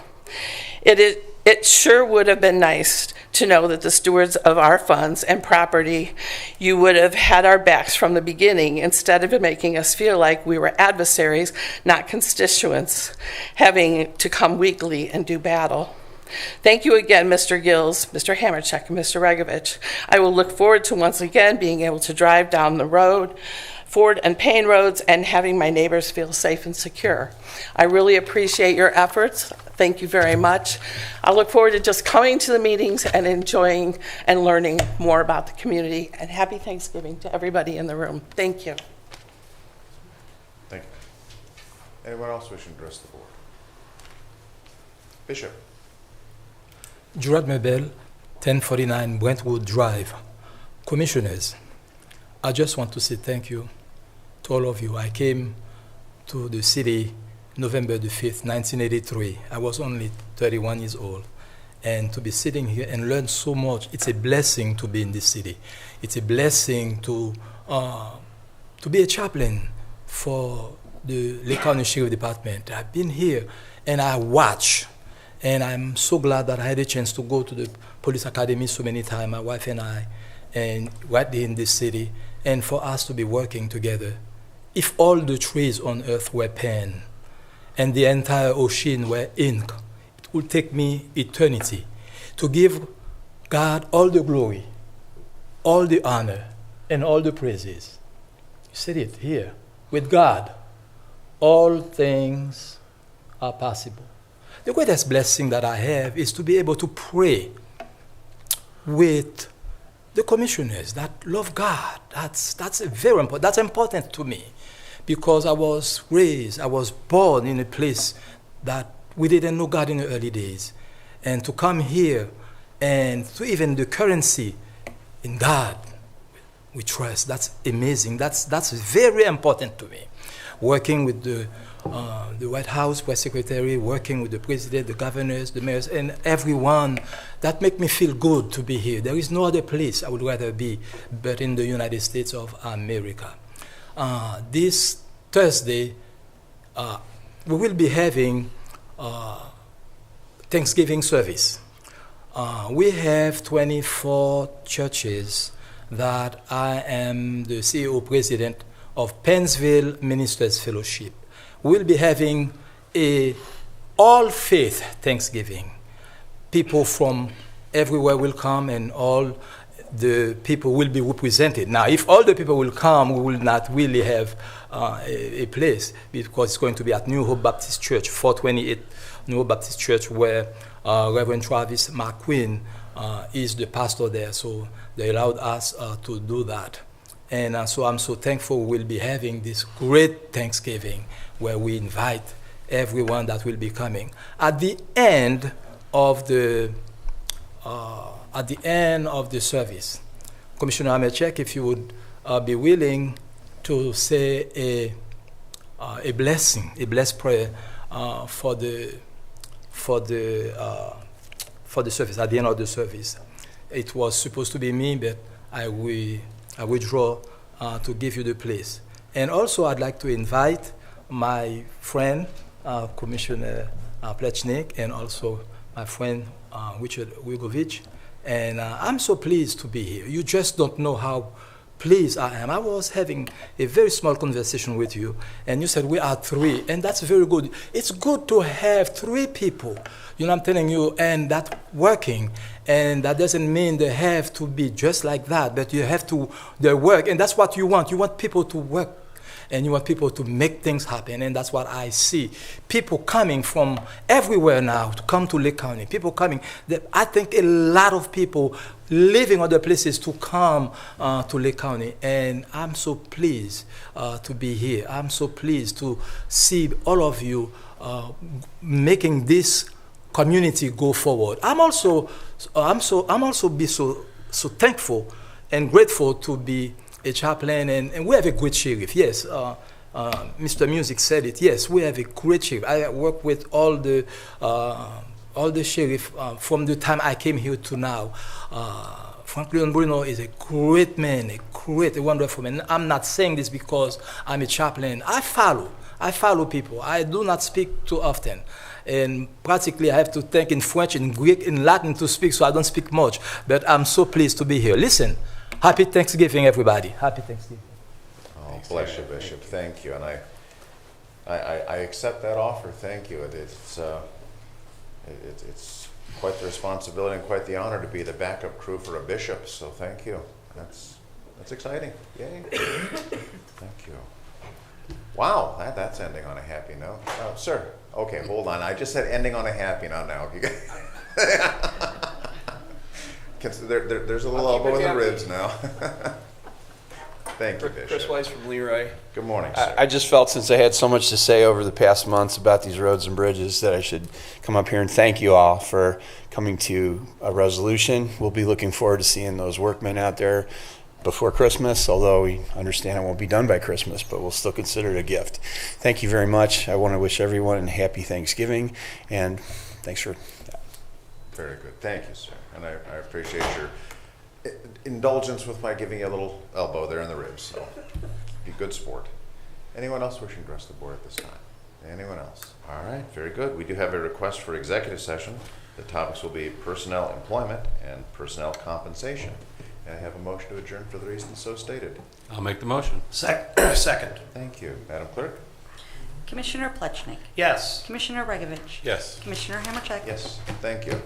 It sure would have been nice to know that the stewards of our funds and property, you would have had our backs from the beginning instead of making us feel like we were adversaries, not constituents, having to come weekly and do battle. Thank you again, Mr. Gills, Mr. Hamercheck, and Mr. Regovich. I will look forward to once again being able to drive down the road, Ford and Payne roads, and having my neighbors feel safe and secure. I really appreciate your efforts. Thank you very much. I look forward to just coming to the meetings and enjoying and learning more about the community. And happy Thanksgiving to everybody in the room. Thank you. Thank you. Anyone else wishing to address the board? Bishop. Gerard Mabel, 1049 Brentwood Drive. Commissioners, I just want to say thank you to all of you. I came to the city November the 5th, 1983. I was only 31 years old. And to be sitting here and learn so much, it's a blessing to be in this city. It's a blessing to be a chaplain for the Lake County Sheriff Department. I've been here and I watch. And I'm so glad that I had a chance to go to the police academy so many times, my wife and I, and right there in this city, and for us to be working together. If all the trees on earth were pen and the entire ocean were ink, it would take me eternity to give God all the glory, all the honor, and all the praises. You said it here. With God, all things are possible. The greatest blessing that I have is to be able to pray with the commissioners that love God. That's very important. That's important to me because I was born in a place that we didn't know God in the early days. And to come here and to even the currency in God We trust. That's amazing. That's very important to me. Working with the White House press secretary, working with the president, the governors, the mayors, and everyone, that make me feel good to be here. There is no other place I would rather be but in the United States of America. This Thursday, we will be having Thanksgiving service. We have 24 churches that I am the CEO president of Pennsville Ministers Fellowship. We'll be having a all-faith Thanksgiving. People from everywhere will come and all the people will be represented. Now, if all the people will come, we will not really have a place because it's going to be at New Hope Baptist Church, 428 New Hope Baptist Church, where Reverend Travis McQueen is the pastor there. So they allowed us to do that. And so I'm so thankful we'll be having this great Thanksgiving where we invite everyone that will be coming. At the end of the service, Commissioner Hammercheck, if you would be willing to say a blessed prayer for the service, at the end of the service. It was supposed to be me, but I withdraw to give you the place. And also I'd like to invite my friend, Commissioner Plechnik, and also my friend Richard Wigovich. And I'm so pleased to be here. You just don't know how pleased I am. I was having a very small conversation with you, and you said we are three, and that's very good. It's good to have three people, you know what I'm telling you, and that working. And that doesn't mean they have to be just like that, but you have to, they work, and that's what you want. You want people to work, and you want people to make things happen, and that's what I see. People coming from everywhere now to come to Lake County. People coming. I think a lot of people leaving other places to come to Lake County, and I'm so pleased to be here. I'm so pleased to see all of you making this community go forward. I'm also so thankful and grateful to be a chaplain, and we have a great sheriff. Yes, Mr. Music said it. Yes, we have a great sheriff. I work with all the sheriff from the time I came here to now. Frank Leon Bruno is a great man, a wonderful man. I'm not saying this because I'm a chaplain. I follow people. I do not speak too often. And practically I have to think in French, in Greek, in Latin to speak, so I don't speak much. But I'm so pleased to be here. Listen, happy Thanksgiving, everybody. Happy Thanksgiving. Oh, bless you, Bishop. Thank you. And I accept that offer. Thank you. It's quite the responsibility and quite the honor to be the backup crew for a bishop. So thank you. That's exciting. Yay. Thank you. Wow, that's ending on a happy note. Oh, sir. Okay, hold on. I just said ending on a happy note now. There's a little elbow in the ribs now. Thank you, Bishop. Chris Weiss from Leroy. Good morning, sir. I just felt since I had so much to say over the past months about these roads and bridges that I should come up here and thank you all for coming to a resolution. We'll be looking forward to seeing those workmen out there before Christmas, although we understand it won't be done by Christmas, but we'll still consider it a gift. Thank you very much. I want to wish everyone a happy Thanksgiving, and thanks for that. Very good. Thank you, sir. And I appreciate your indulgence with my giving you a little elbow there in the ribs. So be a good sport. Anyone else wishing to address the board at this time? Anyone else? All right, very good. We do have a request for executive session. The topics will be personnel employment and personnel compensation. And I have a motion to adjourn for the reasons so stated. I'll make the motion. Second. Thank you. Madam Clerk? Commissioner Plechnik. Yes. Commissioner Regovich. Yes. Commissioner Hammercheck. Yes. Thank you.